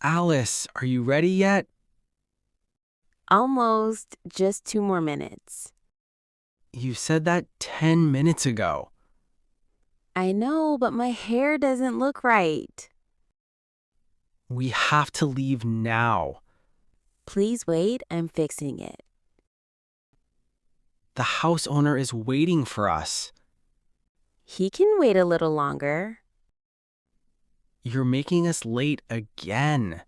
Alice, are you ready yet? Almost. Just 2 more minutes. You said that 10 minutes ago. I know, but my hair doesn't look right. We have to leave now. Please wait, I'm fixing it. The house owner is waiting for us. He can wait a little longer. You're making us late again.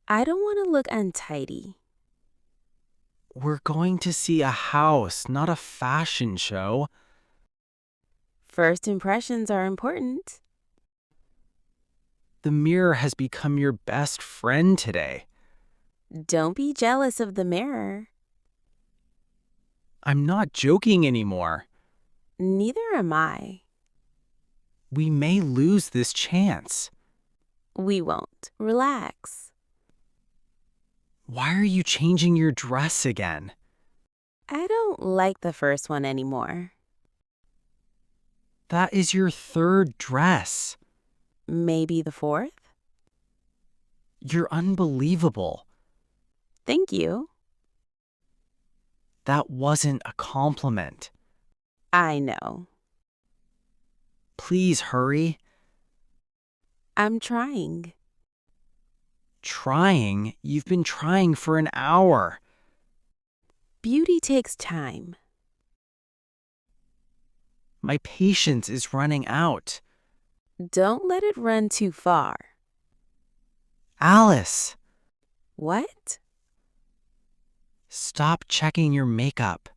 I don't want to look untidy. We're going to see a house, not a fashion show. First impressions are important. The mirror has become your best friend today. Don't be jealous of the mirror. I'm not joking anymore. Neither am I. We may lose this chance. We won't. Relax. Why are you changing your dress again? I don't like the first one anymore. That is your third dress. Maybe the fourth? You're unbelievable. Thank you. That wasn't a compliment. I know. Please hurry. I'm trying. Trying? You've been trying for an hour. Beauty takes time. My patience is running out. Don't let it run too far. Alice, What? stop checking your makeup.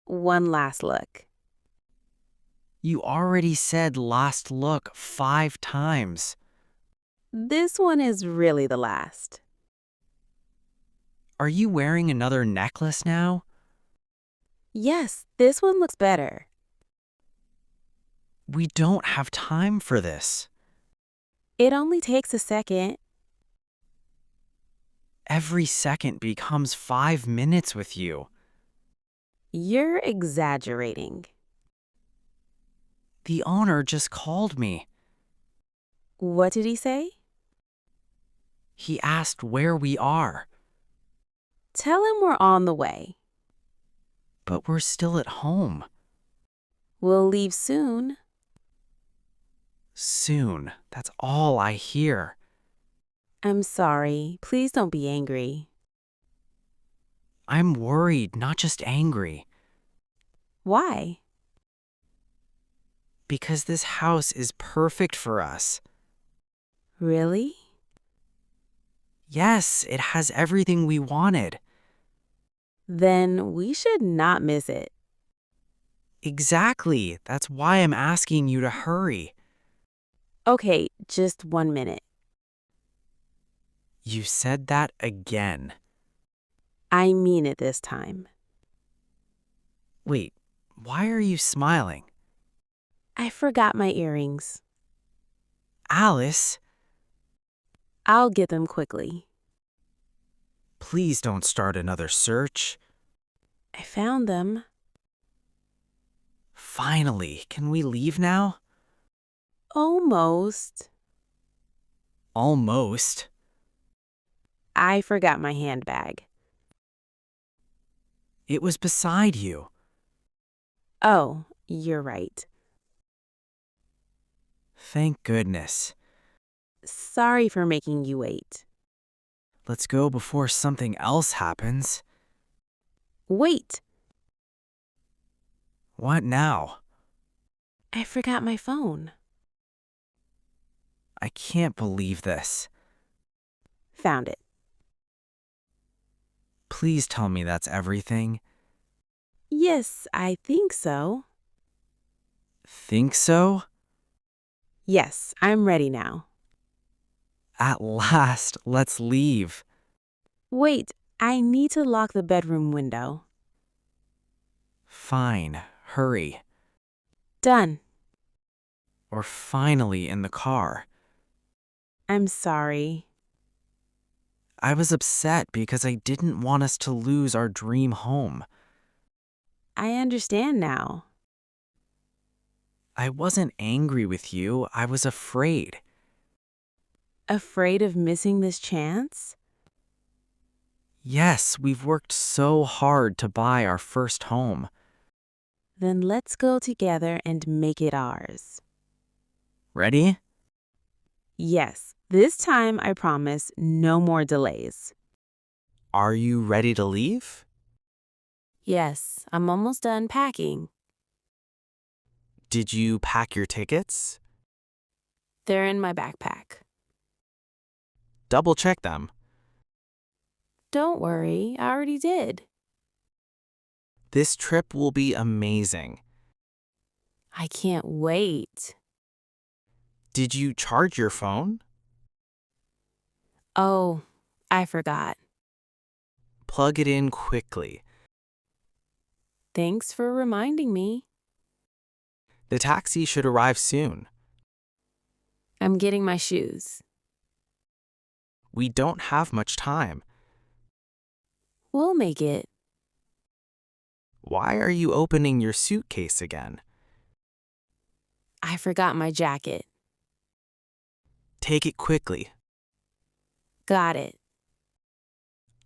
One last look. You already said last look 5 times. This one is really the last. Are you wearing another necklace now? Yes, this one looks better. We don't have time for this. It only takes a second. Every second becomes 5 minutes with you. You're exaggerating. The owner just called me. What did he say? He asked where we are, Tell him we're on the way. but we're still at home. We'll leave soon. Soon. That's all I hear. I'm sorry. Please don't be angry. I'm worried, not just angry, Why? because this house is perfect for us. Really? Yes, it has everything we wanted. Then we should not miss it. Exactly. That's why I'm asking you to hurry. Okay, just 1 minute. You said that again. I mean it this time. Wait, why are you smiling? I forgot my earrings. Alice, I'll get them quickly. please don't start another search. I found them. Finally, can we leave now? Almost. Almost. I forgot my handbag. It was beside you. Oh, you're right. Thank goodness. Sorry for making you wait. Let's go before something else happens. Wait, What now? I forgot my phone. I can't believe this. Found it. Please tell me that's everything. Yes, I think so. Think so? Yes, I'm ready now. At last, let's leave. Wait, I need to lock the bedroom window. Fine, hurry. Done. We're finally in the car. I'm sorry. I was upset because I didn't want us to lose our dream home. I understand now. I wasn't angry with you, I was afraid. Afraid of missing this chance? Yes, we've worked so hard to buy our first home. Then let's go together and make it ours. Ready? Yes, this time I promise no more delays. Are you ready to leave? Yes, I'm almost done packing. Did you pack your tickets? They're in my backpack. Double check them. Don't worry, I already did. This trip will be amazing. I can't wait. Did you charge your phone? Oh, I forgot. Plug it in quickly. Thanks for reminding me. The taxi should arrive soon. I'm getting my shoes. We don't have much time. We'll make it. Why are you opening your suitcase again? I forgot my jacket. Take it quickly. Got it.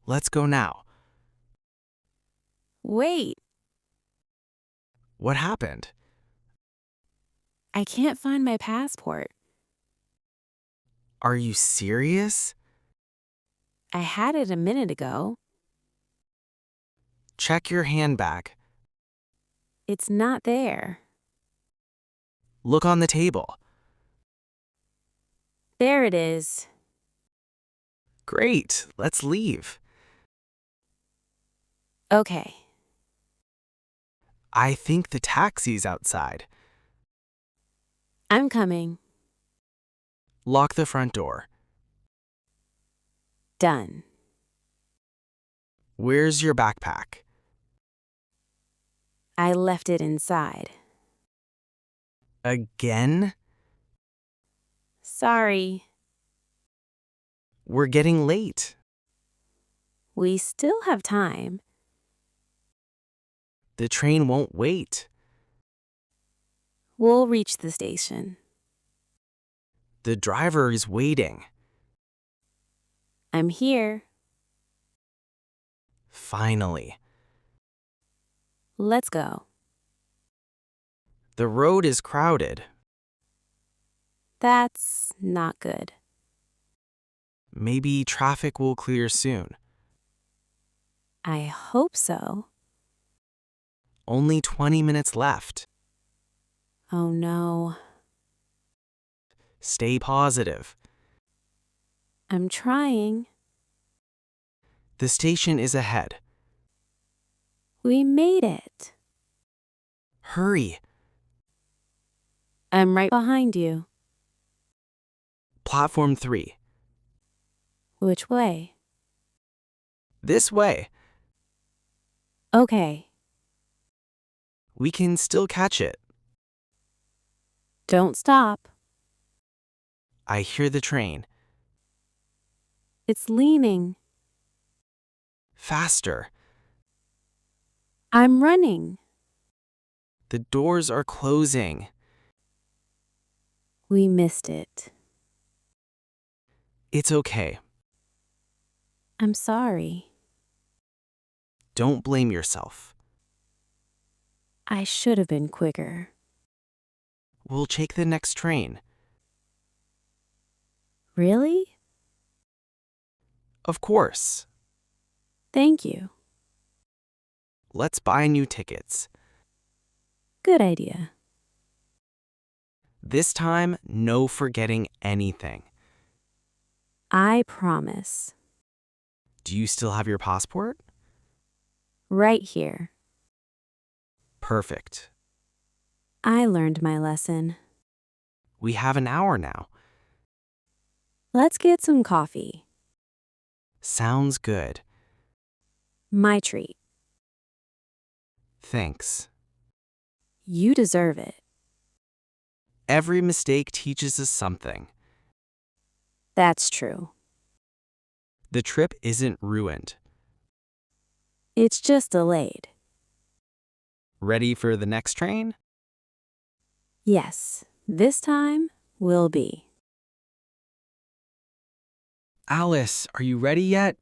Let's go now. Wait, What happened? I can't find my passport. Are you serious? I had it a minute ago. Check your handbag. It's not there. Look on the table. There it is. Great, let's leave. Okay. I think the taxi's outside. I'm coming. Lock the front door. Done. Where's your backpack? I left it inside. Again? Sorry. We're getting late. We still have time. The train won't wait. We'll reach the station. The driver is waiting. I'm here. Finally. Let's go. The road is crowded. That's not good. Maybe traffic will clear soon. I hope so. Only 20 minutes left. Oh no. Stay positive. I'm trying. The station is ahead. We made it. Hurry. I'm right behind you. Platform 3. Which way? This way. Okay. We can still catch it. Don't stop. I hear the train. It's leaning. Faster. I'm running. The doors are closing. We missed it. It's okay. I'm sorry. Don't blame yourself. I should have been quicker. We'll take the next train. Really? Of course. Thank you. Let's buy new tickets. Good idea. This time, no forgetting anything. I promise. Do you still have your passport? Right here. Perfect. I learned my lesson. We have an hour now. Let's get some coffee. Sounds good. My treat. Thanks. You deserve it. Every mistake teaches us something. That's true. The trip isn't ruined. It's just delayed. Ready for the next train? Yes, this time will be. Alice, are you ready yet?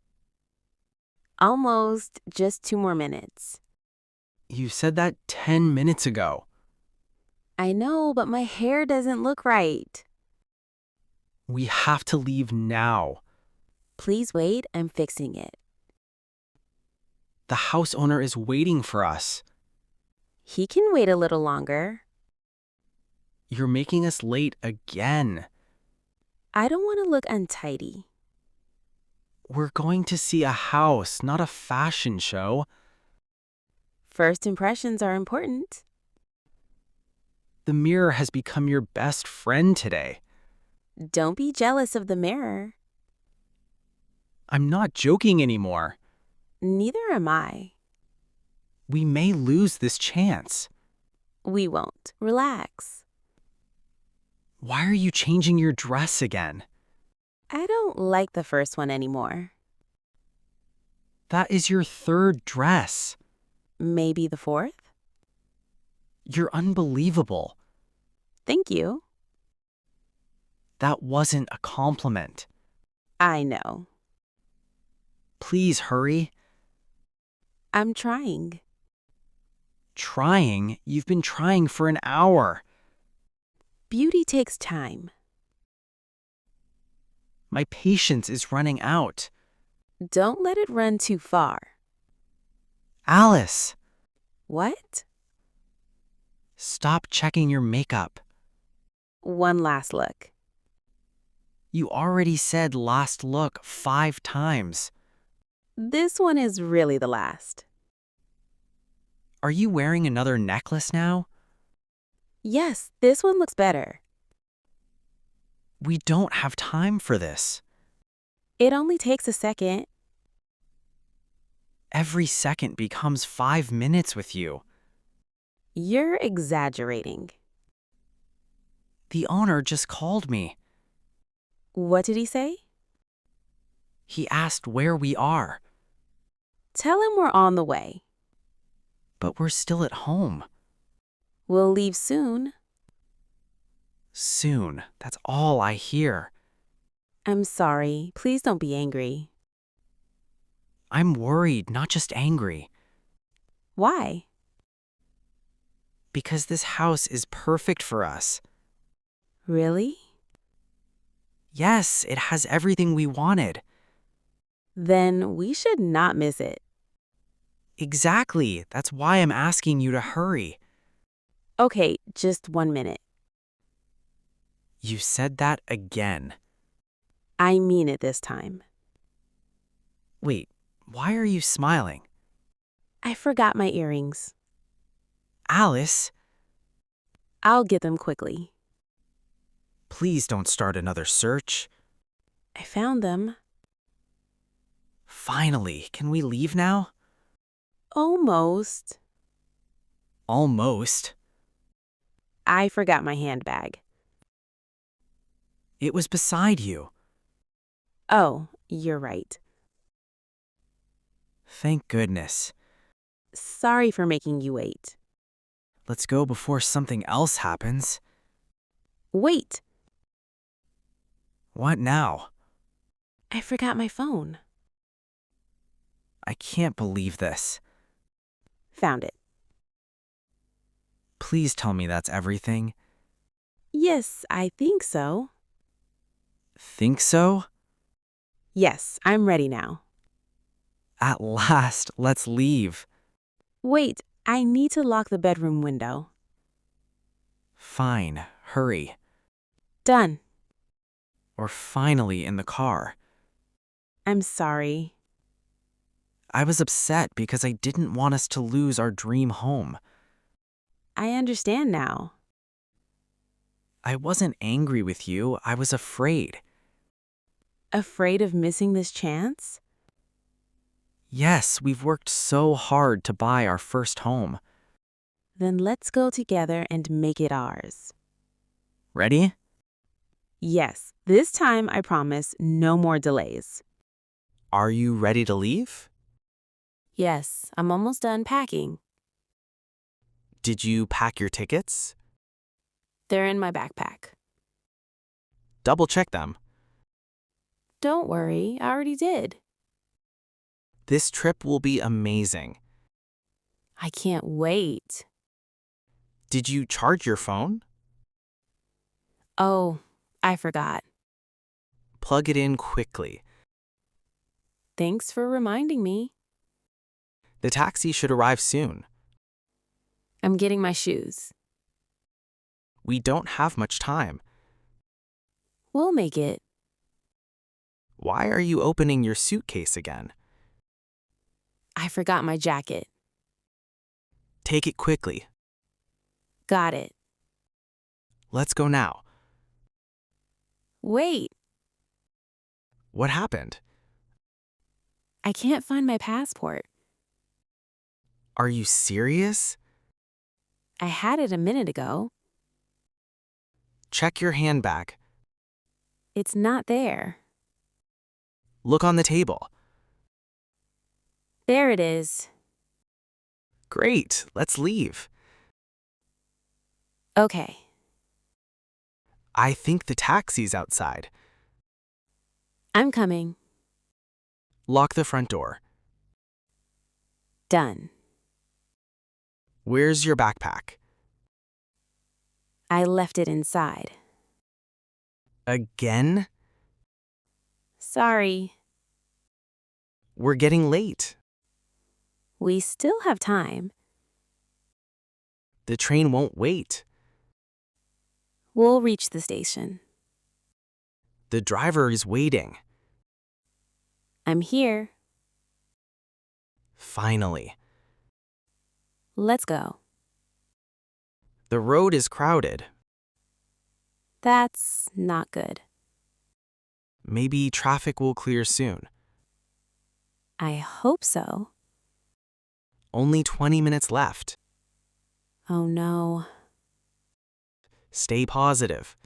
Almost. Just 2 more minutes. You said that 10 minutes ago. I know, but my hair doesn't look right. We have to leave now. Please wait, I'm fixing it. The house owner is waiting for us. He can wait a little longer. You're making us late again. I don't want to look untidy. We're going to see a house, not a fashion show. First impressions are important. The mirror has become your best friend today. Don't be jealous of the mirror. I'm not joking anymore. Neither am I. We may lose this chance. We won't. Relax. Why are you changing your dress again? I don't like the first one anymore. That is your third dress. Maybe the fourth? You're unbelievable. Thank you. That wasn't a compliment. I know. Please hurry. I'm trying. Trying? You've been trying for an hour. Beauty takes time. My patience is running out. Don't let it run too far. Alice, What? stop checking your makeup. One last look. You already said last look 5 times. This one is really the last. Are you wearing another necklace now? Yes, this one looks better. We don't have time for this. It only takes a second. Every second becomes 5 minutes with you. You're exaggerating. The owner just called me. What did he say? He asked where we are, Tell him we're on the way. but we're still at home. We'll leave soon. Soon. That's all I hear. I'm sorry. Please don't be angry. I'm worried, not just angry, Why? because this house is perfect for us. Really? Yes, it has everything we wanted. Then we should not miss it. Exactly. That's why I'm asking you to hurry. Okay, just 1 minute. You said that again. I mean it this time. Wait, why are you smiling? I forgot my earrings. Alice, I'll get them quickly. please don't start another search. I found them. Finally, can we leave now? Almost. Almost. I forgot my handbag. It was beside you. Oh, you're right. Thank goodness. Sorry for making you wait. Let's go before something else happens. Wait, What now? I forgot my phone. I can't believe this. Found it. Please tell me that's everything. Yes, I think so. Think so? Yes, I'm ready now. At last, let's leave. Wait, I need to lock the bedroom window. Fine, hurry. Done. We're finally in the car. I'm sorry. I was upset because I didn't want us to lose our dream home. I understand now. I wasn't angry with you, I was afraid. Afraid of missing this chance? Yes, we've worked so hard to buy our first home. Then let's go together and make it ours. Ready? Yes, this time I promise no more delays. Are you ready to leave? Yes, I'm almost done packing. Did you pack your tickets? They're in my backpack. Double check them. Don't worry, I already did. This trip will be amazing. I can't wait. Did you charge your phone? Oh, I forgot. Plug it in quickly. Thanks for reminding me. The taxi should arrive soon. I'm getting my shoes. We don't have much time. We'll make it. Why are you opening your suitcase again? I forgot my jacket. Take it quickly. Got it. Let's go now. Wait, What happened? I can't find my passport. Are you serious? I had it a minute ago. Check your handbag. It's not there. Look on the table. There it is. Great, let's leave. Okay, I think the taxi's outside. I'm coming. Lock the front door. Done. Where's your backpack? I left it inside. Again? Sorry. We're getting late. We still have time. The train won't wait. We'll reach the station. The driver is waiting. I'm here. Finally. Let's go. The road is crowded. That's not good. Maybe traffic will clear soon. I hope so. Only 20 minutes left. Oh no. Stay positive.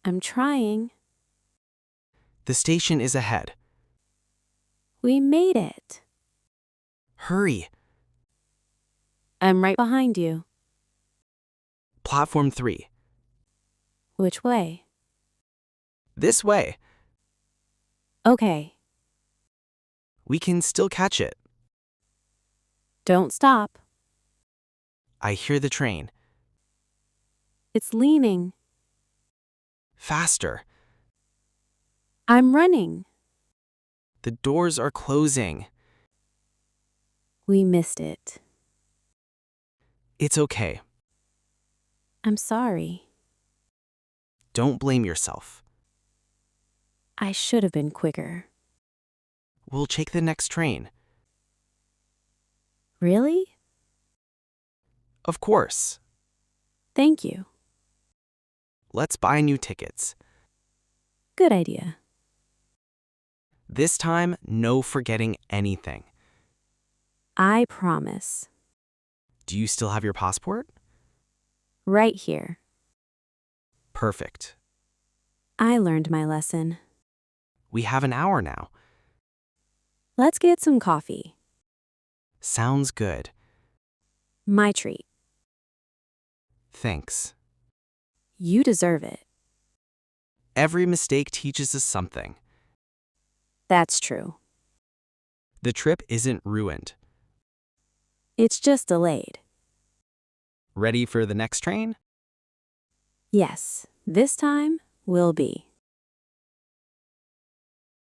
I'm trying. The station is ahead. We made it. Hurry. I'm right behind you. Platform 3. Which way? This way. Okay. We can still catch it. Don't stop. I hear the train. It's leaning. Faster. I'm running. The doors are closing. We missed it. It's okay. I'm sorry. Don't blame yourself. I should have been quicker. We'll take the next train. Really? Of course. Thank you. Let's buy new tickets. Good idea. This time, no forgetting anything. I promise. Do you still have your passport? Right here. Perfect. I learned my lesson. We have an hour now. Let's get some coffee. Sounds good. My treat. Thanks. You deserve it. Every mistake teaches us something. That's true. The trip isn't ruined. It's just delayed. Ready for the next train? Yes, this time will be.